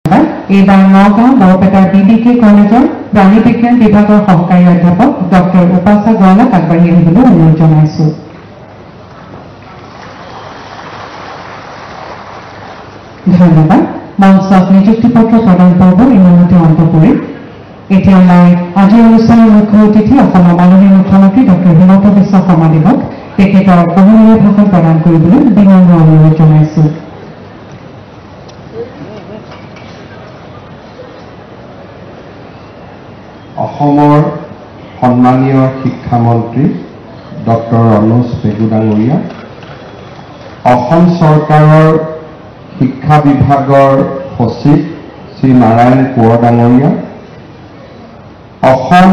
এইবাৰ নগাঁও বৰপেটাৰ BBK কলেজৰ প্ৰাণী বিজ্ঞান বিভাগৰ সহকাৰী অধ্যাপক ডক্টৰ উপাসা গোৱালাক আগবাঢ়ি আহিবলৈ অনুৰোধ জনাইছো। ধন্যবাদ। মঞ্চত নিযুক্তি পত্ৰ প্ৰদান পৰ্ব ইমানতে অন্ত পৰিল। এতিয়ালৈ আজিৰ অনুষ্ঠানৰ মুখ্য অতিথি অসমৰ মাননীয় মুখ্যমন্ত্ৰী ডক্টৰ হিমন্ত বিশ্ব শৰ্মা দেৱক তেখেতৰ বহুমূলীয়া ভাষণ প্ৰদান কৰিবলৈ বিনম্ৰ অনুৰোধ জনাইছো। অসমৰ সন্মানীয় শিক্ষামন্ত্ৰী ডক্টৰ ৰণোজ পেগু ডাঙৰীয়া, অসম চৰকাৰৰ শিক্ষা বিভাগৰ সচিব শ্ৰী নাৰায়ণ কোঁৱৰ ডাঙৰীয়া, অসম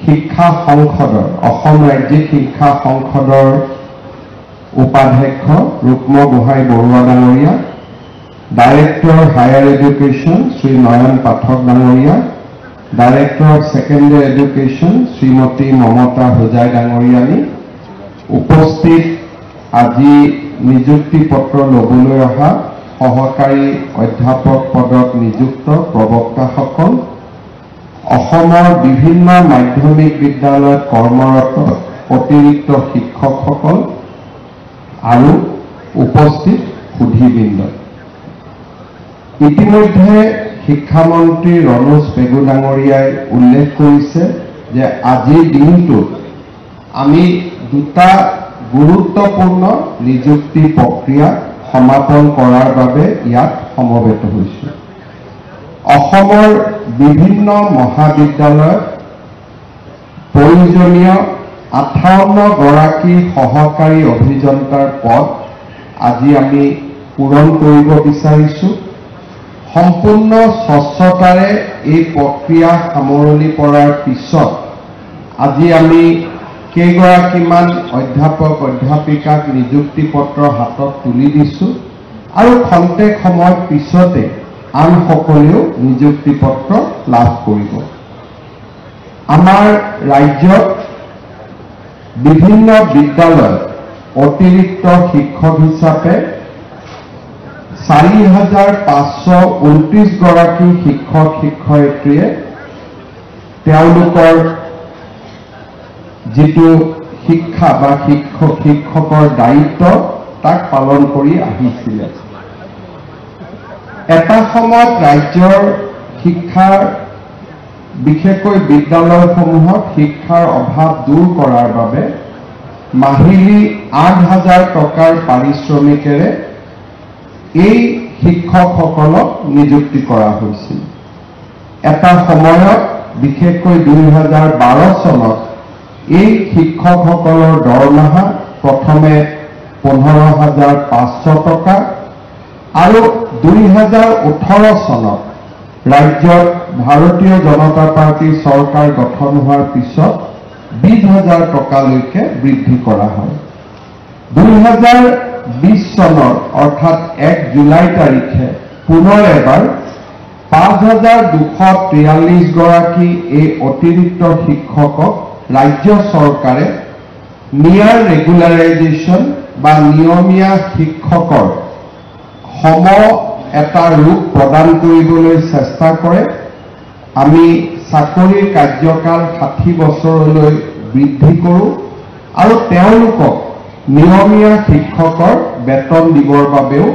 শিক্ষা সংসদৰ অসম ৰাজ্যিক শিক্ষা সংসদৰ উপাধ্যক্ষ ৰুক্ম গোহাঁই বৰুৱা ডাঙৰীয়া, ডাইৰেক্টৰ হায়াৰ এডুকেশ্যন শ্ৰী নয়ন পাঠক ডাঙৰীয়া, ডাইৰেক্টৰ অফ ছেকেণ্ডেৰী এডুকেশ্যন শ্ৰীমতী মমতা হোজাই ডাঙৰীয়ানী, উপস্থিত আজি নিযুক্তি পত্ৰ ল'বলৈ অহা সহকাৰী অধ্যাপক পদত নিযুক্ত প্ৰবক্তাসকল, অসমৰ বিভিন্ন মাধ্যমিক বিদ্যালয়ত কৰ্মৰত অতিৰিক্ত শিক্ষকসকল আৰু উপস্থিত সুধীবৃন্দ। ইতিমধ্যে শিক্ষামন্ত্ৰী ৰণোজ পেগু ডাঙৰীয়াই উল্লেখ কৰিছে যে আজিৰ দিনটোত আমি দুটা গুৰুত্বপূৰ্ণ নিযুক্তি প্ৰক্ৰিয়া সমাপন কৰাৰ বাবে ইয়াত সমবেত হৈছোঁ। অসমৰ বিভিন্ন মহাবিদ্যালয়ত প্ৰয়োজনীয় 58 গৰাকী সহকাৰী অভিযন্তাৰ পদ আজি আমি পূৰণ কৰিব বিচাৰিছোঁ। সম্পূৰ্ণ স্বচ্ছতাৰে এই প্ৰক্ৰিয়া সামৰণি পৰাৰ পিছত আজি আমি কেইগৰাকীমান অধ্যাপক অধ্যাপিকাক নিযুক্তি পত্ৰ হাতত তুলি দিছোঁ আৰু খন্তেক সময়ৰ পিছতে আনসকলেও নিযুক্তি পত্ৰ লাভ কৰিব। আমাৰ ৰাজ্যত বিভিন্ন বিদ্যালয়ত অতিৰিক্ত শিক্ষক হিচাপে 4,529 গৰাকী শিক্ষক শিক্ষয়িত্ৰীয়ে তেওঁলোকৰ যিটো শিক্ষা বা শিক্ষকৰ দায়িত্ব তাক পালন কৰি আহিছিলে। এটা সময়ত ৰাজ্যৰ শিক্ষাৰ বিশেষকৈ বিদ্যালয়সমূহত শিক্ষাৰ অভাৱ দূৰ কৰাৰ বাবে মাহিলী 8,000 টকাৰ পাৰিশ্ৰমিকেৰে এই শিক্ষকসকলক নিযুক্তি কৰা হৈছিল। এটা সময়ত বিশেষকৈ 2012 চনত এই শিক্ষকসকলৰ দৰমহা প্ৰথমে 15,500 টকা আৰু 2018 চনত ৰাজ্যত ভাৰতীয় জনতা পাৰ্টীৰ চৰকাৰ গঠন হোৱাৰ পিছত 20,000 টকালৈকে বৃদ্ধি কৰা হয়। 2020 চনৰ অৰ্থাৎ 1 জুলাই তাৰিখে পুনৰ এবাৰ 5,243 গৰাকী এই অতিৰিক্ত শিক্ষকক ৰাজ্য চৰকাৰে নিয়াৰ ৰেগুলাৰাইজেশ্যন বা নিয়মীয়া শিক্ষকৰ সম এটা ৰূপ প্ৰদান কৰিবলৈ চেষ্টা কৰে। আমি চাকৰিৰ কাৰ্যকাল 60 বছৰলৈ বৃদ্ধি কৰোঁ আৰু তেওঁলোকক নিয়মীয়া শিক্ষকৰ বেতন দিবৰ বাবেও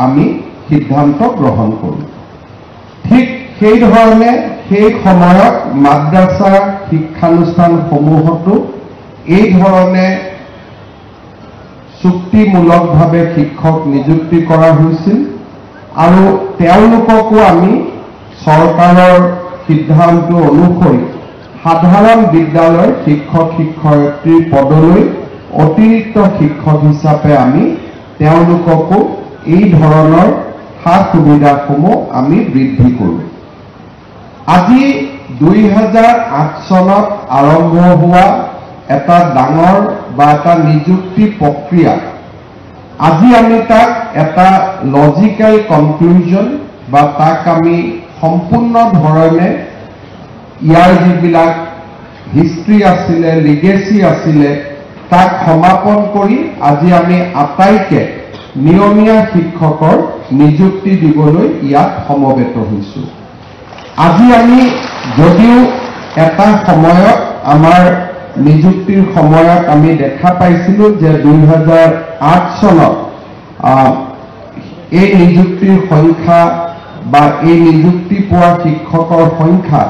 আমি সিদ্ধান্ত গ্ৰহণ কৰোঁ। ঠিক সেইধৰণে সেই সময়ত মাদ্ৰাছা শিক্ষানুষ্ঠানসমূহতো এই ধৰণে চুক্তিমূলকভাৱে শিক্ষক নিযুক্তি কৰা হৈছিল আৰু তেওঁলোককো আমি চৰকাৰৰ সিদ্ধান্ত অনুসৰি সাধাৰণ বিদ্যালয়ৰ শিক্ষক শিক্ষয়িত্ৰীৰ পদলৈ অতিৰিক্ত শিক্ষক হিচাপে আমি তেওঁলোককো এই ধৰণৰ সা সুবিধাসমূহ আমি বৃদ্ধি কৰোঁ। আজি 2008 চনত আৰম্ভ হোৱা এটা ডাঙৰ বা এটা নিযুক্তি প্ৰক্ৰিয়া আজি আমি তাক এটা লজিক্যাল কনক্লুজন বা তাক আমি সম্পূৰ্ণ ধৰণে ইয়াৰ যিবিলাক হিষ্ট্ৰী আছিলে লিগেসি আছিলে তাক সমাপন কৰি আজি আমি আটাইকে নিয়মীয়া শিক্ষকৰ নিযুক্তি দিবলৈ ইয়াত সমবেত হৈছো। আজি আমি যদিও এটা সময়ত আমাৰ নিযুক্তিৰ সময়ত আমি দেখা পাইছিলো যে 2008 চনত এই নিযুক্তিৰ সংখ্যা বা এই নিযুক্তি পোৱা শিক্ষকৰ সংখ্যা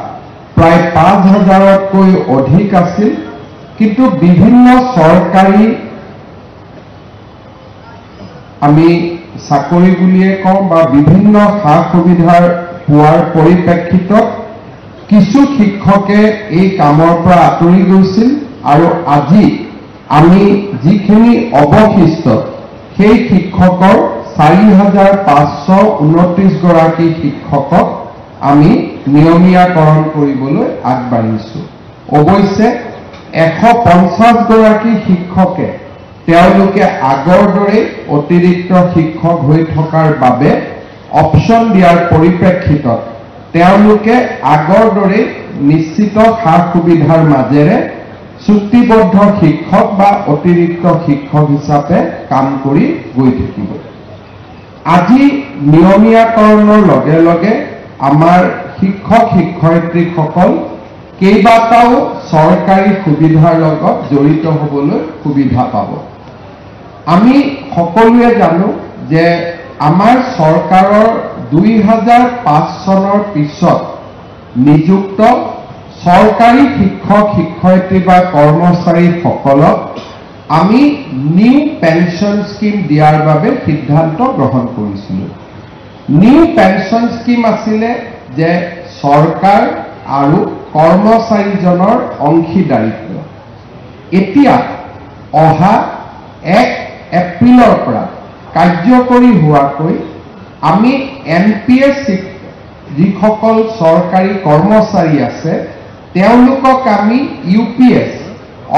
প্ৰায় 5,000তকৈ অধিক আছিল, কিন্তু বিভিন্ন চৰকাৰী আমি চাকৰি বুলিয়ে কওঁ বা বিভিন্ন সা সুবিধাৰ পোৱাৰ পৰিপ্ৰেক্ষিতত কিছু শিক্ষকে এই কামৰ পৰা আঁতৰি গৈছিল আৰু আজি আমি যিখিনি অৱশিষ্ট সেই শিক্ষকৰ 4,529 গৰাকী শিক্ষকক আমি নিয়মীয়াকৰণ কৰিবলৈ আগবাঢ়িছো। অৱশ্যে 150 গৰাকী শিক্ষকে তেওঁলোকে আগৰ দৰে অতিৰিক্ত শিক্ষক হৈ থকাৰ বাবে অপশ্যন দিয়াৰ পৰিপ্ৰেক্ষিতত তেওঁলোকে আগৰ দৰে নিশ্চিত সা সুবিধাৰ মাজেৰে চুক্তিবদ্ধ শিক্ষক বা অতিৰিক্ত শিক্ষক হিচাপে কাম কৰি গৈ থাকিব। আজি নিয়মীয়াকৰণৰ লগে লগে আমাৰ শিক্ষক শিক্ষয়িত্ৰীসকল কেইবাটাও চৰকাৰী সুবিধাৰ লগত জড়িত হ'বলৈ সুবিধা পাব। আমি সকলোৱে জানো যে আমাৰ চৰকাৰৰ 2005 চনৰ পিছত নিযুক্ত চৰকাৰী শিক্ষক শিক্ষয়িত্ৰী বা কৰ্মচাৰীসকলক আমি নিউ পেনশ্যন স্কিম দিয়াৰ বাবে সিদ্ধান্ত গ্ৰহণ কৰিছিলোঁ। নিউ পেনশ্যন স্কিম আছিলে যে চৰকাৰ আৰু কৰ্মচাৰীজনৰ অংশীদাৰিত্ব। এতিয়া অহা 1 এপ্ৰিলৰ পৰা কাৰ্যকৰী হোৱাকৈ আমি NPS যিসকল চৰকাৰী কৰ্মচাৰী আছে তেওঁলোকক আমি UPS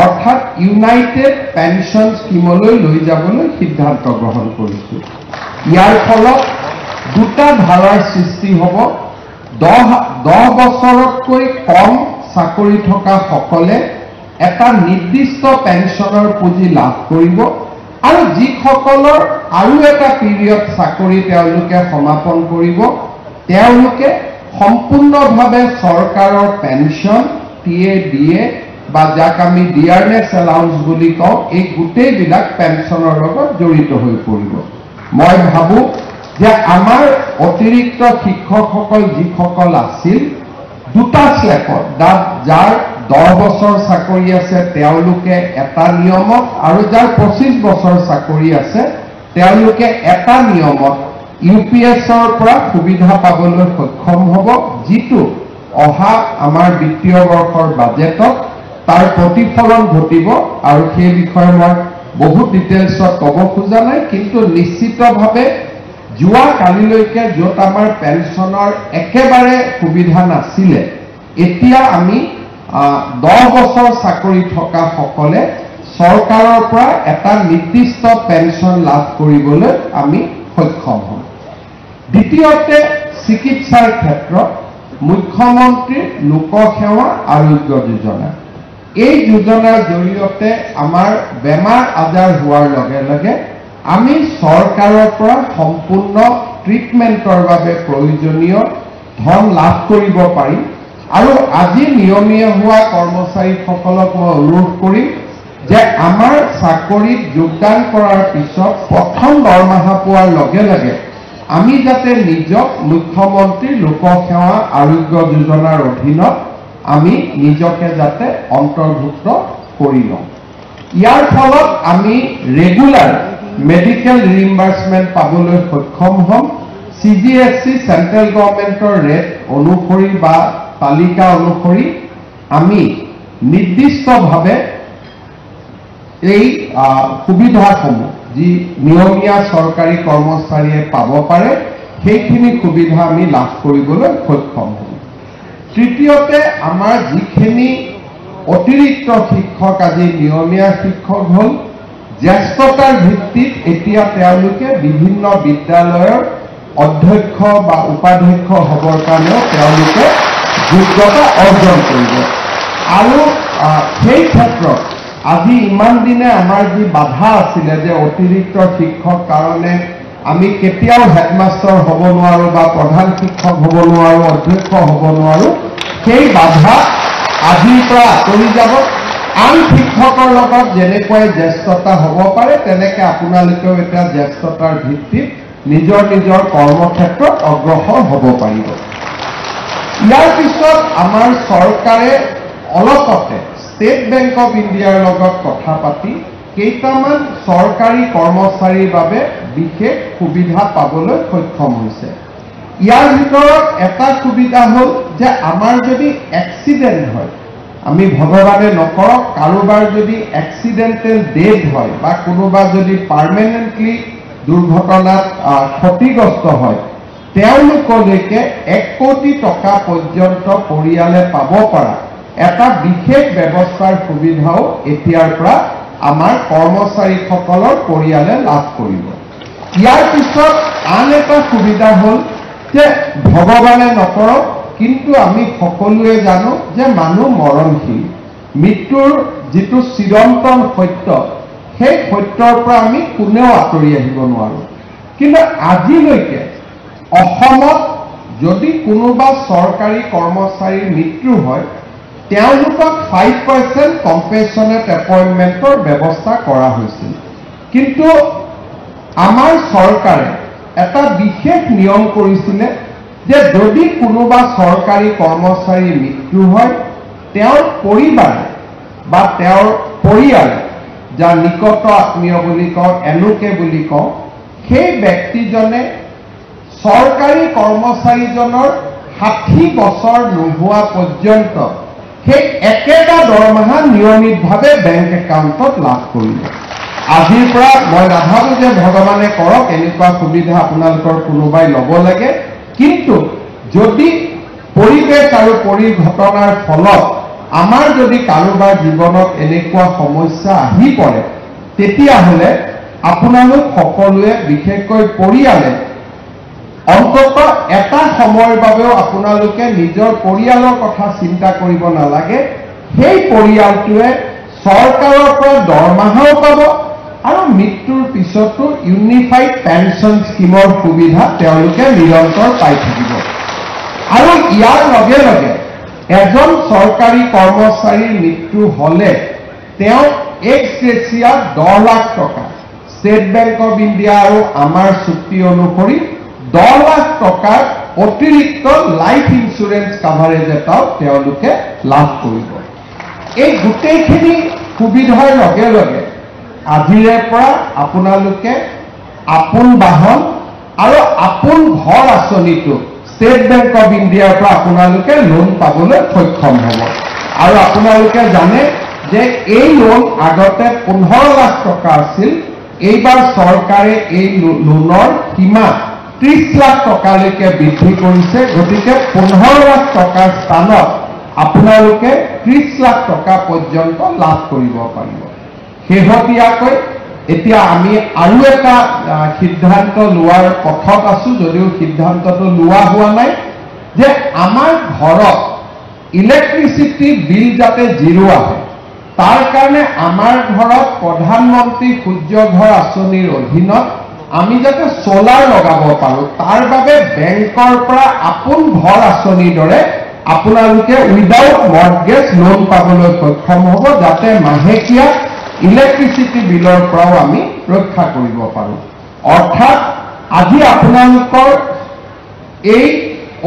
অৰ্থাৎ ইউনাইটেড পেনশ্যন স্কিমলৈ লৈ যাবলৈ সিদ্ধান্ত গ্ৰহণ কৰিছোঁ। ইয়াৰ ফলত দুটা ধাৰাৰ সৃষ্টি হ'ব। 10 বছৰতকৈ কম চাকৰি থকা সকলে এটা নিৰ্দিষ্ট পেনশ্যনৰ পুঁজি লাভ কৰিব আৰু যিসকলৰ আৰু এটা পিৰিয়ড চাকৰি তেওঁলোকে সমাপন কৰিব তেওঁলোকে সম্পূৰ্ণভাৱে চৰকাৰৰ পেনশ্যন TADA বা যাক আমি ডিয়াৰনেছ এলাউন্স বুলি কওঁ এই গোটেইবিলাক পেনশ্যনৰ লগত জড়িত হৈ পৰিব। মই ভাবোঁ যে আমাৰ অতিৰিক্ত শিক্ষকসকল যিসকল আছিল দুটা স্লেপত যাৰ 10 বছৰ চাকৰি আছে তেওঁলোকে এটা নিয়মত আৰু যাৰ 25 বছৰ চাকৰি আছে তেওঁলোকে এটা নিয়মত UPSৰ পৰা সুবিধা পাবলৈ সক্ষম হ'ব, যিটো অহা আমাৰ বিত্তীয় বৰ্ষৰ বাজেটত তাৰ প্ৰতিফলন ঘটিব। আৰু সেই বিষয়ে মই বহুত ডিটেইলছত ক'ব খোজা নাই, কিন্তু নিশ্চিতভাৱে যোৱা কালিলৈকে য'ত আমাৰ পেনশ্যনৰ একেবাৰে সুবিধা নাছিলে এতিয়া আমি 10 বছৰ চাকৰি থকা সকলে চৰকাৰৰ পৰা এটা নিৰ্দিষ্ট পেনশ্যন লাভ কৰিবলৈ আমি সক্ষম হ'ম। দ্বিতীয়তে চিকিৎসাৰ ক্ষেত্ৰত মুখ্যমন্ত্ৰীৰ লোকসেৱা আৰোগ্য যোজনা। এই যোজনাৰ জৰিয়তে আমাৰ বেমাৰ আজাৰ হোৱাৰ লগে লগে আমি চৰকাৰৰ পৰা সম্পূৰ্ণ ট্ৰিটমেণ্টৰ বাবে প্ৰয়োজনীয় ধন লাভ কৰিব পাৰিম। আৰু আজি নিয়মীয়া হোৱা কৰ্মচাৰীসকলক মই অনুৰোধ কৰিম যে আমাৰ চাকৰিত যোগদান কৰাৰ পিছত প্ৰথম দৰমহা পোৱাৰ লগে লগে আমি যাতে নিজক মুখ্যমন্ত্ৰী লোকসেৱা আৰোগ্য যোজনাৰ অধীনত আমি নিজকে যাতে অন্তৰ্ভুক্ত কৰি লওঁ। ইয়াৰ ফলত আমি ৰেগুলাৰ মেডিকেল ৰিইম্বাৰ্সমেণ্ট পাবলৈ সক্ষম হ'ম। CGHC চেন্ট্ৰেল গভৰ্ণমেণ্টৰ ৰেট অনুসৰি বা তালিকা অনুসৰি আমি নিৰ্দিষ্টভাৱে এই সুবিধাসমূহ যি নিয়মীয়া চৰকাৰী কৰ্মচাৰীয়ে পাব পাৰে সেইখিনি সুবিধা আমি লাভ কৰিবলৈ সক্ষম হ'ম। তৃতীয়তে আমাৰ যিখিনি অতিৰিক্ত শিক্ষক আজি নিয়মীয়া শিক্ষক হ'ল জ্যেষ্ঠতাৰ ভিত্তিত এতিয়া তেওঁলোকে বিভিন্ন বিদ্যালয়ৰ অধ্যক্ষ বা উপাধ্যক্ষ হ'বৰ কাৰণেও তেওঁলোকে যোগ্যতা অৰ্জন কৰিব। আৰু সেই ক্ষেত্ৰত আজি ইমান দিনে আমাৰ যি বাধা আছিলে যে অতিৰিক্ত শিক্ষক কাৰণে আমি কেতিয়াও হেডমাষ্টাৰ হ'ব নোৱাৰো বা প্ৰধান শিক্ষক হ'ব নোৱাৰো, অধ্যক্ষ হ'ব নোৱাৰো, সেই বাধা আজিৰ পৰা আঁতৰি যাব। আন শিক্ষকৰ লগত যেনেকৈ জ্যেষ্ঠতা হ'ব পাৰে তেনেকৈ আপোনালোকেও এটা জ্যেষ্ঠতাৰ ভিত্তিত নিজৰ নিজৰ কৰ্মক্ষেত্ৰত অগ্ৰসৰ হ'ব পাৰিব। ইয়াৰ পিছত আমাৰ চৰকাৰে অলপতে ষ্টেট বেংক অফ ইণ্ডিয়াৰ লগত কথা পাতি কেইটামান চৰকাৰী কৰ্মচাৰীৰ বাবে বিশেষ সুবিধা পাবলৈ সক্ষম হৈছে। ইয়াৰ ভিতৰত এটা সুবিধা হ'ল যে আমাৰ যদি এক্সিডেণ্ট হয়, আমি ভগৱানে নকৰক কাৰোবাৰ যদি এক্সিডেণ্টেল ডেথ হয় বা কোনোবা যদি পাৰ্মানেণ্টলি দুৰ্ঘটনাত ক্ষতিগ্ৰস্ত হয়, তেওঁলোকলৈকে 1 কোটি টকা পৰ্যন্ত পৰিয়ালে পাব পৰা এটা বিশেষ ব্যৱস্থাৰ সুবিধাও এতিয়াৰ পৰা আমাৰ কৰ্মচাৰীসকলৰ পৰিয়ালে লাভ কৰিব। ইয়াৰ পিছত আন এটা সুবিধা হ'ল যে ভগৱানে নকৰক কিন্তু আমি সকলোৱে জানো যে মানুহ মৰণশীল, মৃত্যুৰ যিটো চিৰন্তন সত্য সেই সত্যৰ পৰা আমি কোনেও আঁতৰি আহিব নোৱাৰো। কিন্তু আজিলৈকে অসমত যদি কোনোবা চৰকাৰী কৰ্মচাৰীৰ মৃত্যু হয় তেওঁলোকক 5% কম্পেনচনেট এপইণ্টমেণ্টৰ ব্যৱস্থা কৰা হৈছিল। কিন্তু আমাৰ চৰকাৰে এটা বিশেষ নিয়ম কৰিছিলে যে যদি কোনোবা চৰকাৰী কৰ্মচাৰীৰ মৃত্যু হয় তেওঁৰ পৰিবাৰে বা তেওঁৰ পৰিয়াল, যাৰ নিকট আত্মীয় বুলি কওঁ, এনুকে বুলি কওঁ, সেই ব্যক্তিজনে চৰকাৰী কৰ্মচাৰীজনৰ 60 বছৰ নোহোৱা পৰ্যন্ত সেই একেটা দৰমহা নিয়মিতভাৱে বেংক একাউণ্টত লাভ কৰিব। আজিৰ পৰা মই নাভাবো যে ভগৱানে কৰক এনেকুৱা সুবিধা আপোনালোকৰ কোনোবাই ল'ব লাগে, কিন্তু যদি পৰিৱেশ আৰু পৰিঘটনাৰ ফলত আমাৰ যদি কাৰোবাৰ জীৱনত এনেকুৱা সমস্যা আহি পৰে তেতিয়াহ'লে আপোনালোক সকলোৱে বিশেষকৈ পৰিয়ালে অন্তত এটা সময়ৰ বাবেও আপোনালোকে নিজৰ পৰিয়ালৰ কথা চিন্তা কৰিব নালাগে। সেই পৰিয়ালটোৱে চৰকাৰৰ পৰা দৰমহাও পাব আৰু মৃত্যুৰ পিছতো ইউনিফাইড পেঞ্চন স্কিমৰ সুবিধা তেওঁলোকে নিৰন্তৰ পাই থাকিব। আৰু ইয়াৰ লগে লগে এজন চৰকাৰী কৰ্মচাৰীৰ মৃত্যু হ'লে তেওঁ এক্স গ্ৰেচিয়া 10 লাখ টকা ষ্টেট বেংক অফ ইণ্ডিয়া আৰু আমাৰ চুক্তি অনুসৰি 10 লাখ টকাৰ অতিৰিক্ত লাইফ ইঞ্চুৰেঞ্চ কাভাৰেজ এটাও তেওঁলোকে লাভ কৰিব। এই গোটেইখিনি সুবিধাৰ লগে লগে আজিৰে পৰা আপোনালোকে আপোন বাহন আৰু আপোন ঘৰ আঁচনিটো ষ্টেট বেংক অফ ইণ্ডিয়াৰ পৰা আপোনালোকে লোন পাবলৈ সক্ষম হ'ব। আৰু আপোনালোকে জানে যে এই লোন আগতে 15 লাখ টকা আছিল, এইবাৰ চৰকাৰে এই লোনৰ সীমা 30 লাখ টকালৈকে বৃদ্ধি কৰিছে। গতিকে 15 লাখ টকাৰ স্থানত আপোনালোকে 30 লাখ টকা পৰ্যন্ত লাভ কৰিব পাৰিব। শেহতীয়াকৈ এতিয়া আমি আৰু এটা সিদ্ধান্ত লোৱাৰ পথত আছো, যদিও সিদ্ধান্তটো লোৱা হোৱা নাই, যে আমাৰ ঘৰত ইলেক্ট্ৰিচিটি বিল যাতে জিৰ' আহে তাৰ কাৰণে আমাৰ ঘৰত প্ৰধানমন্ত্ৰী সূৰ্য ঘৰ আঁচনিৰ অধীনত আমি যাতে সোলাৰ লগাব পাৰো তাৰ বাবে বেংকৰ পৰা আপোন ঘৰ আঁচনিৰ দৰে আপোনালোকে উইদাউট মৰ্টগেজ লোন পাবলৈ সক্ষম হ'ব, যাতে মাহেকীয়া ইলেক্ট্ৰিচিটি বিলৰ পৰাও আমি ৰক্ষা কৰিব পাৰো। অৰ্থাৎ আজি আপোনালোকৰ এই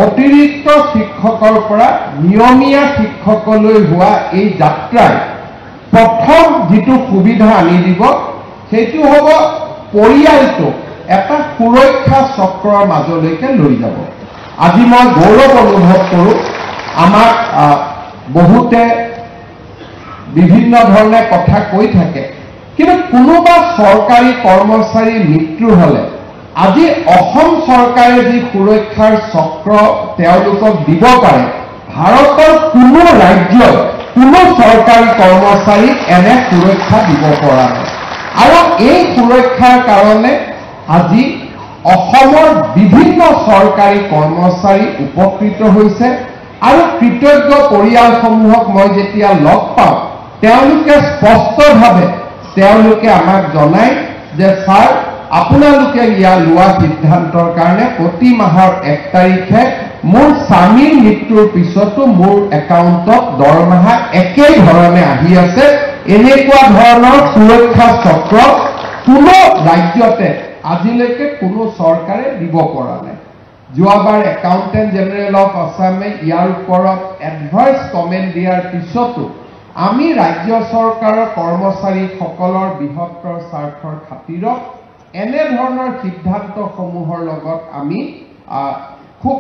অতিৰিক্ত শিক্ষকৰ পৰা নিয়মীয়া শিক্ষকলৈ হোৱা এই যাত্ৰাই প্ৰথম যিটো সুবিধা আনি দিব সেইটো হ'ব পৰিয়ালটোক এটা সুৰক্ষা চক্ৰৰ মাজলৈকে লৈ যাব। আজি মই গৌৰৱ অনুভৱ কৰোঁ, আমাক বহুতে বিভিন্ন ধৰণে কথা কৈ থাকে, কিন্তু কোনোবা চৰকাৰী কৰ্মচাৰীৰ মৃত্যু হ'লে আজি অসম চৰকাৰে যি সুৰক্ষাৰ চক্ৰ তেওঁলোকক দিব পাৰে, ভাৰতৰ কোনো ৰাজ্যত কোনো চৰকাৰী কৰ্মচাৰীক এনে সুৰক্ষা দিব পৰা নাই। আৰু এই সুৰক্ষাৰ কাৰণে আজি অসমৰ বিভিন্ন চৰকাৰী কৰ্মচাৰী উপকৃত হৈছে। আৰু কৃতজ্ঞ পৰিয়ালসমূহক মই যেতিয়া লগ পাওঁ তেওঁলোকে স্পষ্টভাৱে তেওঁলোকে আমাক জনায় যে ছাৰ আপোনালোকে ইয়াৰ লোৱা সিদ্ধান্তৰ কাৰণে প্ৰতি মাহৰ 1 তাৰিখে মোৰ স্বামীৰ মৃত্যুৰ পিছতো মোৰ একাউণ্টত দৰমহা একেই ধৰণে আহি আছে। এনেকুৱা ধৰণৰ সুৰক্ষা চক্ৰ কোনো ৰাজ্যতে আজিলৈকে কোনো চৰকাৰে দিব পৰা নাই। যোৱাবাৰ একাউণ্টেণ্ট জেনেৰেল অফ আছামে ইয়াৰ ওপৰত এডভাইচ কমেণ্ট দিয়াৰ পিছতো আমি ৰাজ্য চৰকাৰৰ কৰ্মচাৰীসকলৰ বৃহত্তৰ স্বাৰ্থৰ খাতিৰত এনেধৰণৰ সিদ্ধান্তসমূহৰ লগত আমি খুব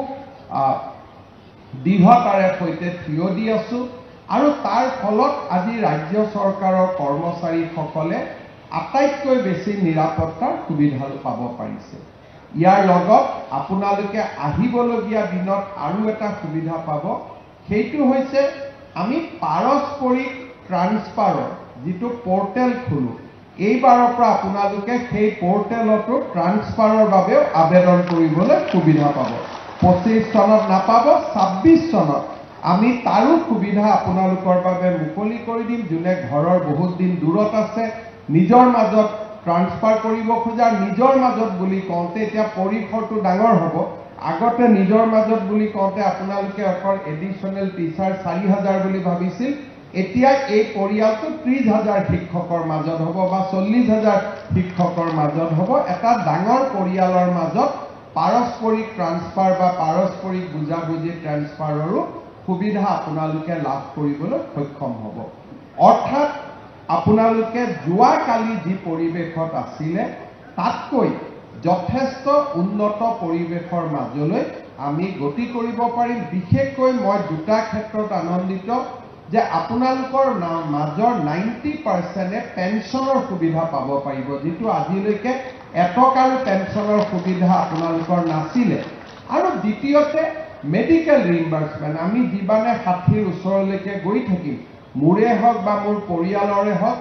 দৃঢ়তাৰে সৈতে থিয় দি আছোঁ আৰু তাৰ ফলত আজি ৰাজ্য চৰকাৰৰ কৰ্মচাৰীসকলে আটাইতকৈ বেছি নিৰাপত্তাৰ সুবিধা পাব পাৰিছে। ইয়াৰ লগত আপোনালোকে আহিবলগীয়া দিনত আৰু এটা সুবিধা পাব, সেইটো হৈছে আমি পাৰস্পৰিক ট্ৰান্সফাৰৰ যিটো পৰ্টেল খোলোঁ, এইবাৰৰ পৰা আপোনালোকে সেই পৰ্টেলতো ট্ৰান্সফাৰৰ বাবেও আবেদন কৰিবলৈ সুবিধা পাব। 25 চনত নাপাব, 26 চনত আমি তাৰো সুবিধা আপোনালোকৰ বাবে মুকলি কৰি দিম। যোনে ঘৰৰ বহুত দিন দূৰত আছে, নিজৰ মাজত ট্ৰান্সফাৰ কৰিব খোজা, নিজৰ মাজত বুলি কওঁতে এতিয়া পৰিসৰটো ডাঙৰ হ'ব। আগতে নিজৰ মাজত বুলি কওঁতে আপোনালোকে অকল এডিশ্যনেল টিচাৰ 4,000 বুলি ভাবিছিল। এতিয়া এই পৰিয়ালটো 30,000 শিক্ষকৰ মাজত হ'ব বা 40,000 শিক্ষকৰ মাজত হ'ব। এটা ডাঙৰ পৰিয়ালৰ মাজত পাৰস্পৰিক ট্ৰান্সফাৰ বা পাৰস্পৰিক বুজাবুজি ট্ৰান্সফাৰৰো সুবিধা আপোনালোকে লাভ কৰিবলৈ সক্ষম হ'ব। অৰ্থাৎ আপোনালোকে যোৱাকালি যি পৰিৱেশত আছিলে তাতকৈ যথেষ্ট উন্নত পৰিৱেশৰ মাজলৈ আমি গতি কৰিব পাৰিম। বিশেষকৈ মই দুটা ক্ষেত্ৰত আনন্দিত যে আপোনালোকৰ মাজৰ 90% পেঞ্চনৰ সুবিধা পাব পাৰিব, যিটো আজিলৈকে এটকাৰো পেঞ্চনৰ সুবিধা আপোনালোকৰ নাছিলে। আৰু দ্বিতীয়তে মেডিকেল ৰিইম্বাৰ্সমেণ্ট, আমি যিমানে 60ৰ ওচৰলৈকে গৈ থাকিম, মোৰে হওক বা মোৰ পৰিয়ালৰে হওক,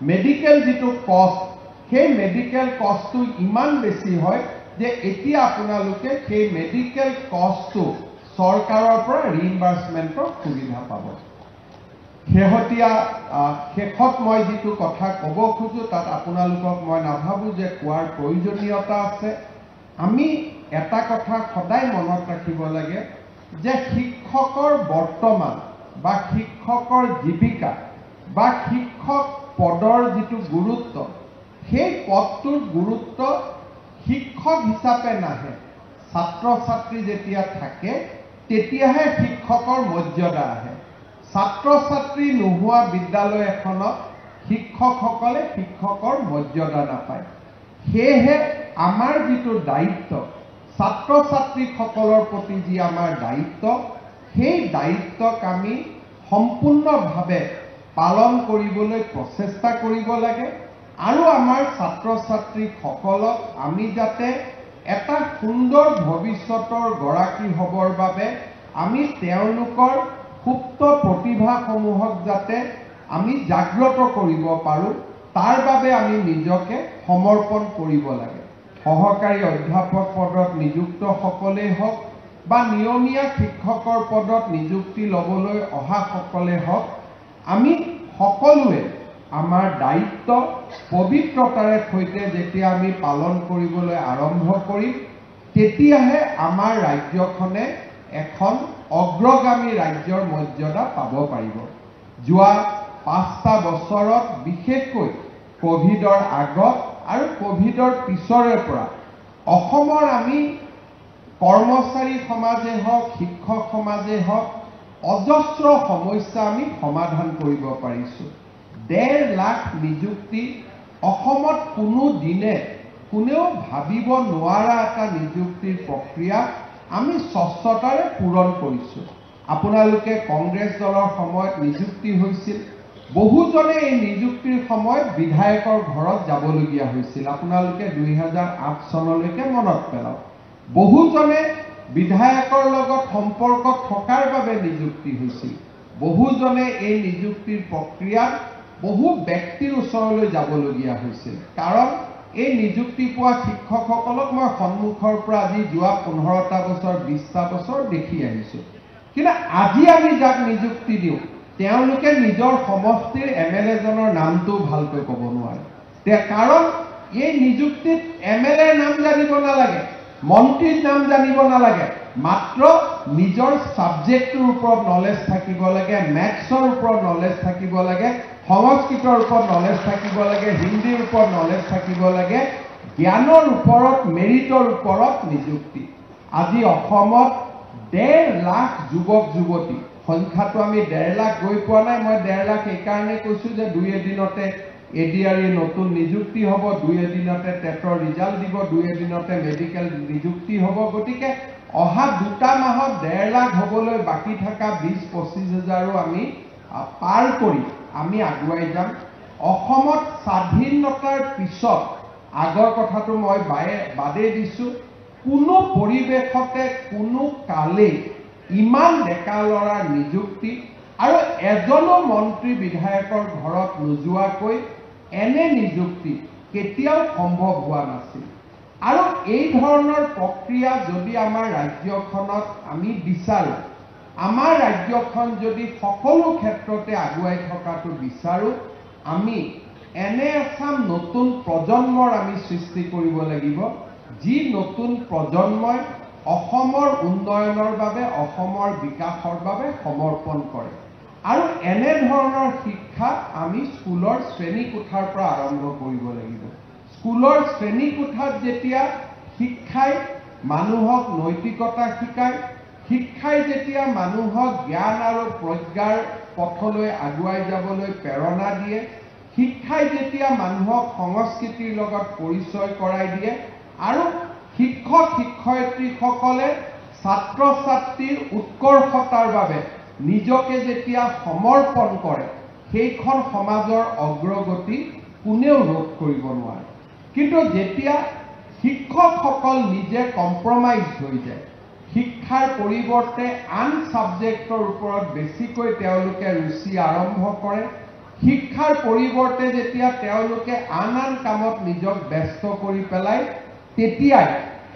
মেডিকেল যিটো কষ্ট, সেই মেডিকেল কষ্টটো ইমান বেছি হয় যে এতিয়া আপোনালোকে সেই মেডিকেল কষ্টটো চৰকাৰৰ পৰা ৰিইম্বাৰ্সমেণ্টৰ সুবিধা পাব। শেষত মই যিটো কথা ক'ব খোজো তাত আপোনালোকক মই নাভাবোঁ যে কোৱাৰ প্ৰয়োজনীয়তা আছে। আমি এটা কথা সদায় মনত ৰাখিব লাগে যে শিক্ষকৰ বৰ্তমান বা শিক্ষকৰ জীৱিকা বা শিক্ষক পদৰ যিটো গুৰুত্ব, সেই পদটোৰ গুৰুত্ব শিক্ষক হিচাপে নাহে। ছাত্ৰ ছাত্ৰী যেতিয়া থাকে তেতিয়াহে শিক্ষকৰ মৰ্যাদা আহে। ছাত্ৰ ছাত্ৰী নোহোৱা বিদ্যালয় এখনত শিক্ষকসকলে শিক্ষকৰ মৰ্যাদা নাপায়। সেয়েহে আমাৰ যিটো দায়িত্ব, ছাত্ৰ ছাত্ৰীসকলৰ প্ৰতি যি আমাৰ দায়িত্ব, সেই দায়িত্বক আমি সম্পূৰ্ণভাৱে পালন কৰিবলৈ প্ৰচেষ্টা কৰিব লাগে। আৰু আমাৰ ছাত্ৰ ছাত্ৰীসকলক আমি যাতে এটা সুন্দৰ ভৱিষ্যতৰ গৰাকী হ'বৰ বাবে আমি তেওঁলোকৰ সুপ্ত প্ৰতিভাসমূহক যাতে আমি জাগ্ৰত কৰিব পাৰোঁ, তাৰ বাবে আমি নিজকে সমৰ্পণ কৰিব লাগে। সহকাৰী অধ্যাপক পদত নিযুক্ত সকলেই হওক বা নিয়মীয়া শিক্ষকৰ পদত নিযুক্তি ল'বলৈ অহা সকলে হওক, আমি সকলোৱে আমাৰ দায়িত্ব পবিত্ৰতাৰে সৈতে যেতিয়া আমি পালন কৰিবলৈ আৰম্ভ কৰিম, তেতিয়াহে আমাৰ ৰাজ্যখনে এখন অগ্ৰগামী ৰাজ্যৰ মৰ্যাদা পাব পাৰিব। যোৱা 5টা বছৰত বিশেষকৈ কোভিডৰ আগত আৰু কোভিডৰ পিছৰে পৰা অসমৰ আমি কৰ্মচাৰী সমাজে হওক, শিক্ষক সমাজে হওক, অজস্ৰ সমস্যা আমি সমাধান কৰিব পাৰিছোঁ। 1.5 লাখ নিযুক্তি অসমত কোনো দিনে কোনেও ভাবিব নোৱাৰা এটা নিযুক্তিৰ প্ৰক্ৰিয়া আমি স্বচ্ছতাৰে পূৰণ কৰিছোঁ। আপোনালোকে কংগ্ৰেছ দলৰ সময়ত নিযুক্তি হৈছিল, বহুজনে এই নিযুক্তিৰ সময়ত বিধায়কৰ ঘৰত যাবলগীয়া হৈছিল। আপোনালোকে 2008 চনলৈকে মনত পেলাওক। বহুজনে বিধায়কৰ লগত সম্পৰ্ক থকাৰ বাবে নিযুক্তি হৈছিল। বহুজনে এই নিযুক্তিৰ প্ৰক্ৰিয়াত বহু ব্যক্তিৰ ওচৰলৈ যাবলগীয়া হৈছিল। কাৰণ এই নিযুক্তি পোৱা শিক্ষকসকলক মই সন্মুখৰ পৰা আজি যোৱা 15টা বছৰ 20টা বছৰ দেখি আহিছোঁ। কিন্তু আজি আমি যাক নিযুক্তি দিওঁ তেওঁলোকে নিজৰ সমষ্টিৰ MLA জনৰ নামটো ভালকৈ ক'ব নোৱাৰে কাৰণ এই নিযুক্তিত MLA নাম জানিব নালাগে মন্ত্ৰীৰ নাম জানিব নালাগে মাত্ৰ নিজৰ সাবজেক্টৰ ওপৰত নলেজ থাকিব লাগে মেথছৰ ওপৰত নলেজ থাকিব লাগে সংস্কৃতৰ ওপৰত নলেজ থাকিব লাগে হিন্দীৰ ওপৰত নলেজ থাকিব লাগে জ্ঞানৰ ওপৰত মেৰিটৰ ওপৰত নিযুক্তি আজি অসমত 1.5 লাখ যুৱক যুৱতী সংখ্যাটো আমি 1.5 লাখ গৈ পোৱা নাই মই 1.5 লাখ এইকাৰণে কৈছো যে 2 এদিনতে ADRE নতুন নিযুক্তি হ'ব 2 এদিনতে টেটৰ ৰিজাল্ট দিব 2 এদিনতে মেডিকেল নিযুক্তি হ'ব গতিকে অহা 2টা মাহত 1.5 লাখ হ'বলৈ বাকি থকা 20-25 হাজাৰো আমি পাৰ কৰি আমি আগুৱাই যাম অসমত স্বাধীনতাৰ পিছত আগৰ কথাটো মই বাদে দিছো কোনো পৰিবেশতে কোনো কালে ইমান ডেকা লৰাৰ নিযুক্তি আৰু এজনো মন্ত্ৰী বিধায়কৰ ঘৰত নোযোৱাকৈ এনে নিযুক্তি কেতিয়াও সম্ভৱ হোৱা নাছিল আৰু এই ধৰণৰ প্ৰক্ৰিয়া যদি আমাৰ ৰাজ্যখনত আমি বিচাৰো আমাৰ ৰাজ্যখন যদি সকলো ক্ষেত্ৰতে আগুৱাই থকাটো বিচাৰো আমি এনে এচাম নতুন প্ৰজন্মৰ আমি সৃষ্টি কৰিব লাগিব যি নতুন প্ৰজন্মই অসমৰ উন্নয়নৰ বাবে অসমৰ বিকাশৰ বাবে সমৰ্পণ কৰে আৰু এনে ধৰণৰ শিক্ষা আমি স্কুলৰ শ্ৰেণী কোঠাৰ পৰা আৰম্ভ কৰিব লাগিব স্কুলৰ শ্ৰেণী কোঠাত যেতিয়া শিক্ষাই মানুহক নৈতিকতা শিকায় শিক্ষাই যেতিয়া মানুহক জ্ঞান আৰু প্ৰজ্ঞাৰ পথলৈ আগুৱাই যাবলৈ প্ৰেৰণা দিয়ে শিক্ষাই যেতিয়া মানুহক সংস্কৃতিৰ লগত পৰিচয় কৰাই দিয়ে আৰু শিক্ষক শিক্ষয়িত্ৰীসকলে ছাত্ৰ ছাত্ৰীৰ উৎকৰ্ষতাৰ বাবে নিজকে যেতিয়া সমৰ্পণ কৰে সেইখন সমাজৰ অগ্ৰগতি কোনেও ৰোধ কৰিব নোৱাৰে কিন্তু যেতিয়া শিক্ষকসকল নিজে কম্প্ৰমাইজ হৈ যায় শিক্ষাৰ পৰিৱৰ্তে আন সাবজেক্টৰ ওপৰত বেছিকৈ তেওঁলোকে ৰুচি আৰম্ভ কৰে শিক্ষাৰ পৰিৱৰ্তে যেতিয়া তেওঁলোকে আন আন কামত নিজক ব্যস্ত কৰি পেলায় তেতিয়াই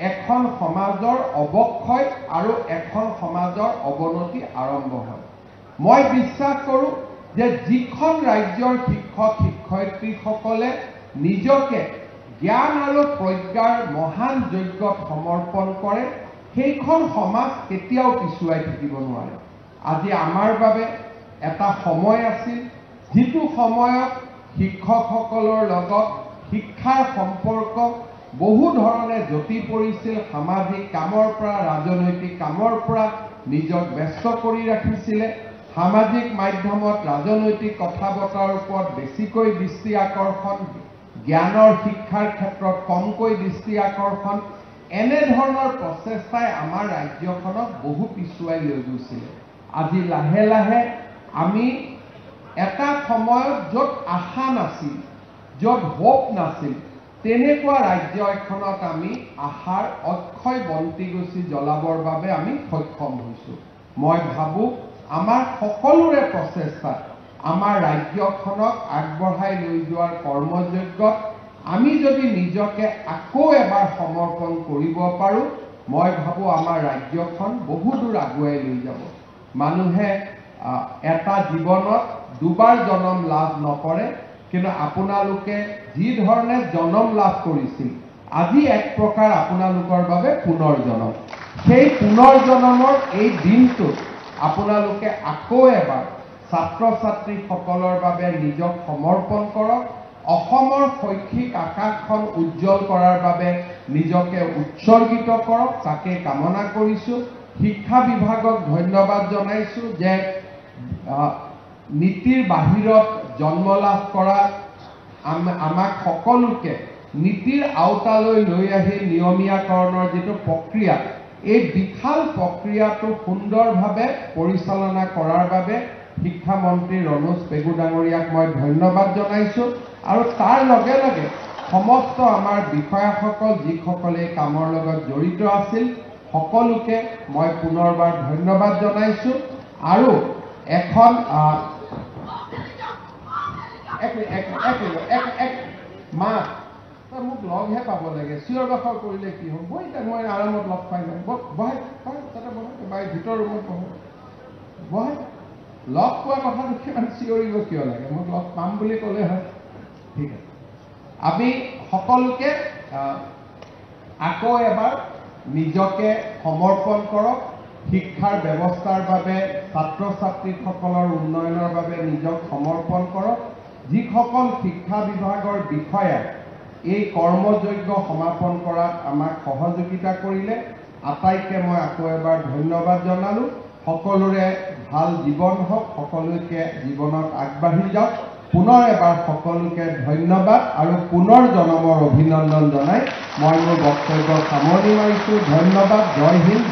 এখন সমাজৰ অৱক্ষয় আৰু এখন সমাজৰ অৱনতি আৰম্ভ হয় মই বিশ্বাস কৰোঁ যে যিখন ৰাজ্যৰ শিক্ষক শিক্ষয়িত্ৰীসকলে নিজকে জ্ঞান আৰু প্ৰজ্ঞাৰ মহান যজ্ঞত সমৰ্পণ কৰে সেইখন সমাজ কেতিয়াও পিছুৱাই থাকিব নোৱাৰে আজি আমাৰ বাবে এটা সময় আছিল যিটো সময়ত শিক্ষকসকলৰ লগত শিক্ষাৰ সম্পৰ্ক বহু ধৰণে জটি পৰিছিল সামাজিক কামৰ পৰা ৰাজনৈতিক কামৰ পৰা নিজক ব্যস্ত কৰি ৰাখিছিলে সামাজিক মাধ্যমত ৰাজনৈতিক কথা বতৰাৰ ওপৰত বেছিকৈ দৃষ্টি আকৰ্ষণ জ্ঞানৰ শিক্ষাৰ ক্ষেত্ৰত কমকৈ দৃষ্টি আকৰ্ষণ এনে ধৰণৰ প্ৰচেষ্টাই আমাৰ ৰাজ্যখনক বহু পিছুৱাই লৈ গৈছিলে আজি লাহে লাহে আমি এটা সময়ত য'ত আশা নাছিল য'ত হোপ নাছিল তেনেকুৱা ৰাজ্য এখনত আমি আশাৰ অক্ষয় বন্তিগছি জ্বলাবৰ বাবে আমি সক্ষম হৈছোঁ মই ভাবোঁ আমাৰ সকলোৰে প্ৰচেষ্টাত আমাৰ ৰাজ্যখনক আগবঢ়াই লৈ যোৱাৰ কৰ্মযজ্ঞত আমি যদি নিজকে আকৌ এবাৰ সমৰ্পণ কৰিব পাৰোঁ মই ভাবোঁ আমাৰ ৰাজ্যখন বহু দূৰ আগুৱাই লৈ যাব মানুহে এটা জীৱনত দুবাৰ জন্ম লাভ নকৰে কিন্তু আপোনালোকে যি ধৰণে জন্ম লাভ কৰিছিল আজি এক প্ৰকাৰ আপোনালোকৰ বাবে পুনৰ জন্ম সেই পুনৰ জন্মৰ এই দিনটোত আপোনালোকে আকৌ এবাৰ ছাত্ৰ ছাত্ৰীসকলৰ বাবে নিজক সমৰ্পণ কৰক অসমৰ শৈক্ষিক আকাশখন উজ্জ্বল কৰাৰ বাবে নিজকে উৎসৰ্গিত কৰক তাকে কামনা কৰিছোঁ শিক্ষা বিভাগক ধন্যবাদ জনাইছোঁ যে নীতিৰ বাহিৰত জন্ম লাভ কৰা আমাক সকলোকে নীতিৰ আওতালৈ লৈ আহি নিয়মীয়াকৰণৰ যিটো প্ৰক্ৰিয়া এই বিশাল প্ৰক্ৰিয়াটো সুন্দৰভাৱে পৰিচালনা কৰাৰ বাবে শিক্ষামন্ত্ৰী ৰণোজ পেগু ডাঙৰীয়াক মই ধন্যবাদ জনাইছোঁ আৰু তাৰ লগে লগে সমস্ত আমাৰ বিষয়াসকল যিসকলে কামৰ লগত জড়িত আছিল সকলোকে মই পুনৰবাৰ ধন্যবাদ জনাইছোঁ আৰু এখন মা তই মোক লগহে পাব লাগে চিঞৰ বাখৰ কৰিলে কি হ'ব বৈ তাক মই আৰামত লগ পাই নাই বহাই তাতে বহাই বাই ভিতৰ ৰুমত বহো বহাই লগ পোৱা কথাটো কিমান চিঞৰিব কিয় লাগে? মোক লগ পাম বুলি ক'লে হয়। ঠিক আছে, আমি সকলোকে আকৌ এবাৰ নিজকে সমৰ্পণ কৰক। শিক্ষাৰ ব্যৱস্থাৰ বাবে, ছাত্ৰ ছাত্ৰীসকলৰ উন্নয়নৰ বাবে নিজক সমৰ্পণ কৰক। যিসকল শিক্ষা বিভাগৰ বিষয়া এই কৰ্মযজ্ঞ সমাপন কৰাত আমাক সহযোগিতা কৰিলে, আটাইকে মই আকৌ এবাৰ ধন্যবাদ জনালোঁ। সকলোৰে ভাল জীৱন হওক, সকলোকে জীৱনত আগবাঢ়ি যাওক। পুনৰ এবাৰ সকলোকে ধন্যবাদ আৰু পুনৰ জনমৰ অভিনন্দন জনাই মই মোৰ বক্তব্য সামৰণি মাৰিছোঁ। ধন্যবাদ। জয় হিন্দ।